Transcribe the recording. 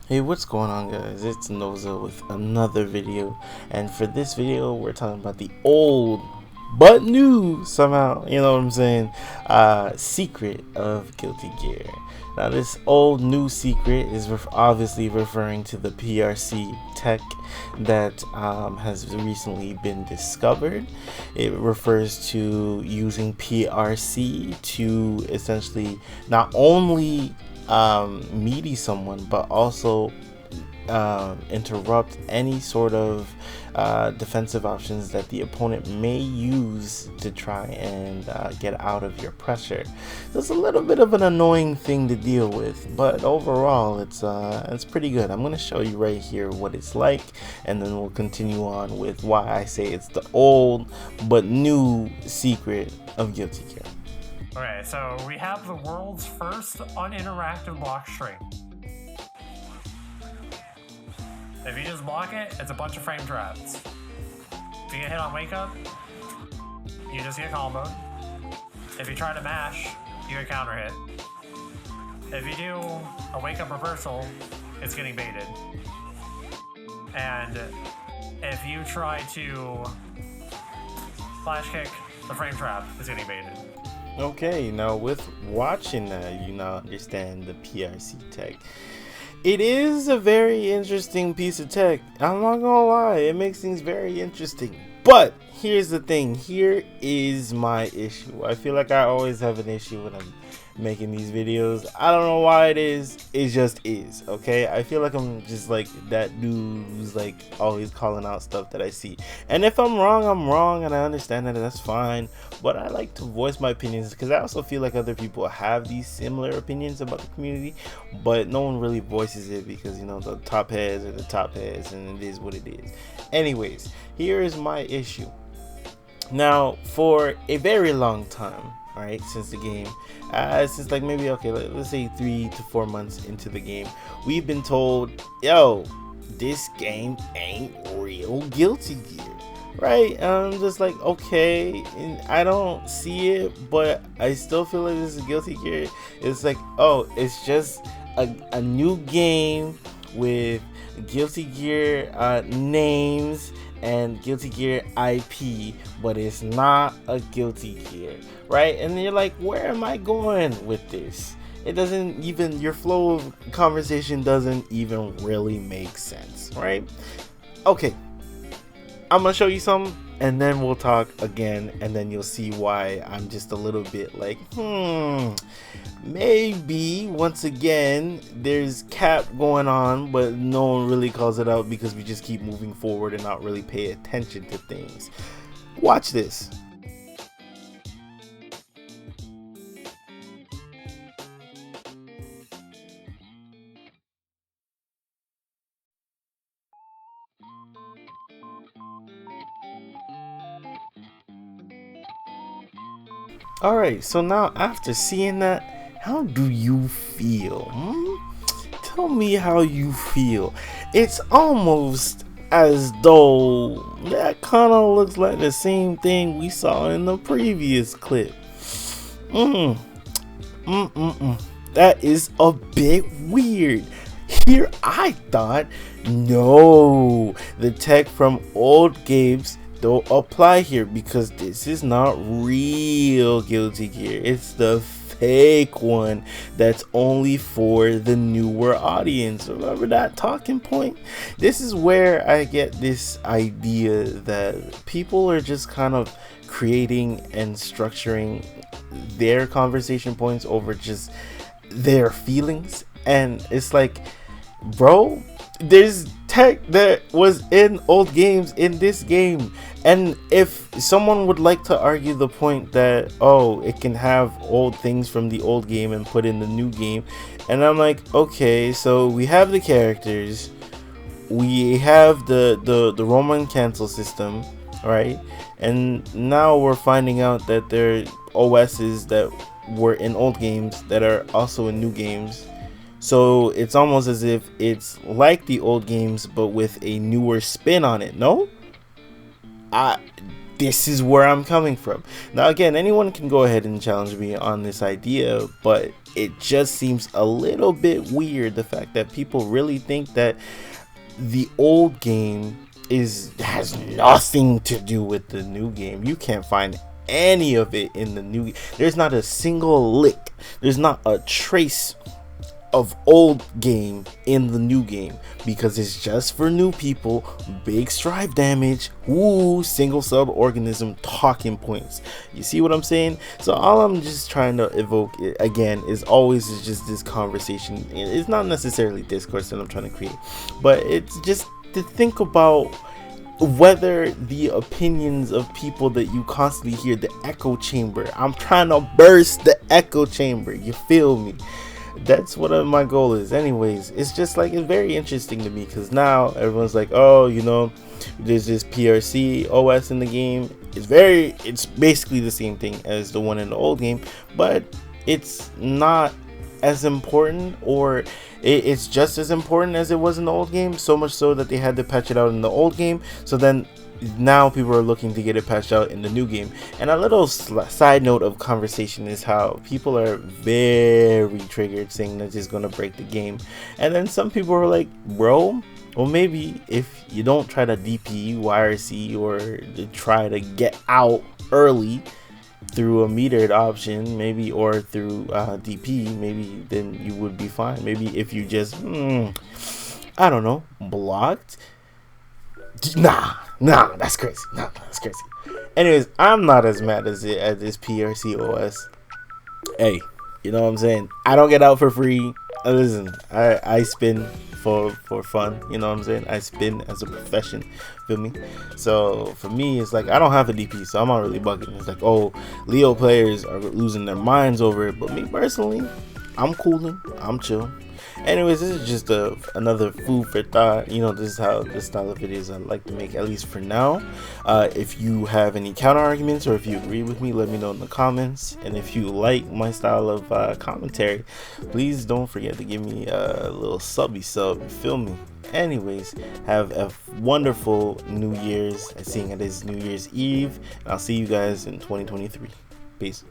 Hey, what's going on, guys? It's Noza with another video, and for this video we're talking about the old but new, somehow, you know what I'm saying, secret of Guilty Gear. Now this old new secret is obviously referring to the PRC tech that has recently been discovered. It refers to using PRC to essentially not only meaty someone, but also interrupt any sort of defensive options that the opponent may use to try and get out of your pressure. So it's a little bit of an annoying thing to deal with, but overall it's pretty good. I'm going to show you right here what it's like, and then we'll continue on with why I say it's the old but new secret of Guilty Gear. Okay, so we have the world's first uninteractive block string. If you just block it, it's a bunch of frame traps. If you get hit on wake up, you just get comboed. If you try to mash, you get counter hit. If you do a wake up reversal, it's getting baited. And if you try to flash kick the frame trap, it's getting baited. Okay, now with watching that, you now understand the PRC tech. It is a very interesting piece of tech. I'm not gonna lie, it makes things very interesting. But here's the thing, here is my issue. I feel like I always have an issue when I'm making these videos. I don't know why it just is, okay? I feel like I'm just like that dude who's like always calling out stuff that I see. And if I'm wrong, and I understand that, that's fine. But I like to voice my opinions because I also feel like other people have these similar opinions about the community, but no one really voices it because, you know, the top heads are the top heads, and it is what it is. Anyways, here is my issue. Now, for a very long time, right, since the game, since like maybe, okay, let's say 3 to 4 months into the game, we've been told, yo, this game ain't real Guilty Gear, right? And I'm just like, okay, and I don't see it, but I still feel like this is Guilty Gear. It's like, oh, it's just a new game with Guilty Gear names and Guilty Gear IP, but it's not a Guilty Gear, right? And you're like, where am I going with this? It doesn't even, your flow of conversation doesn't even really make sense, right? Okay, I'm gonna show you some, and then we'll talk again, and then you'll see why I'm just a little bit like, maybe once again there's cap going on, but no one really calls it out because we just keep moving forward and not really pay attention to things. Watch this. Alright, so now after seeing that, how do you feel? Tell me how you feel. It's almost as though that kind of looks like the same thing we saw in the previous clip. That is a bit weird. Here I thought, no, the tech from old games don't apply here because this is not real Guilty Gear. It's the fake one that's only for the newer audience. Remember that talking point? This is where I get this idea that people are just kind of creating and structuring their conversation points over just their feelings, and it's like, bro, there's tech that was in old games in this game, and if someone would like to argue the point that, oh, it can have old things from the old game and put in the new game, and I'm like, okay, so we have the characters, we have the Roman cancel system, right? And now we're finding out that there are OSs that were in old games that are also in new games. So it's almost as if it's like the old games but with a newer spin on it. No? this is where I'm coming from. Now, again, anyone can go ahead and challenge me on this idea, but it just seems a little bit weird, the fact that people really think that the old game has nothing to do with the new game. You can't find any of it in the new. There's not a single lick. There's not a trace of old game in the new game, because it's just for new people. Big strive damage, single sub organism talking points. You see what I'm saying? So all I'm just trying to evoke again is just this conversation. It's not necessarily discourse that I'm trying to create, but it's just to think about whether the opinions of people that you constantly hear, the echo chamber. I'm trying to burst the echo chamber, you feel me? That's what my goal is. Anyways, it's just like, it's very interesting to me, because now everyone's like, oh, you know, there's this PRC OS in the game. It's basically the same thing as the one in the old game, but it's not as important, or it's just as important as it was in the old game, so much so that they had to patch it out in the old game. So then now people are looking to get it patched out in the new game. And a little side note of conversation is how people are very triggered, saying that it's gonna break the game. And then some people are like, bro, well, maybe if you don't try to DP YRC or to try to get out early through a metered option, maybe, or through DP, maybe then you would be fine. Maybe if you just I don't know, blocked. Nah, that's crazy. That's crazy. Anyways, I'm not as mad as this PRC OS. Hey, you know what I'm saying? I don't get out for free. Listen, I spin for fun. You know what I'm saying? I spin as a profession. Feel me? So for me, it's like I don't have a DP, so I'm not really bugging. It's like, oh, Leo players are losing their minds over it, but me personally, I'm cooling. I'm chill. Anyways, this is just another food for thought. You know, this is how this style of videos I like to make, at least for now. If you have any counter arguments, or if you agree with me, let me know in the comments. And if you like my style of commentary, please don't forget to give me a little subby sub. You feel me? Anyways, have a wonderful New Year's, seeing it is New Year's Eve. And I'll see you guys in 2023. Peace.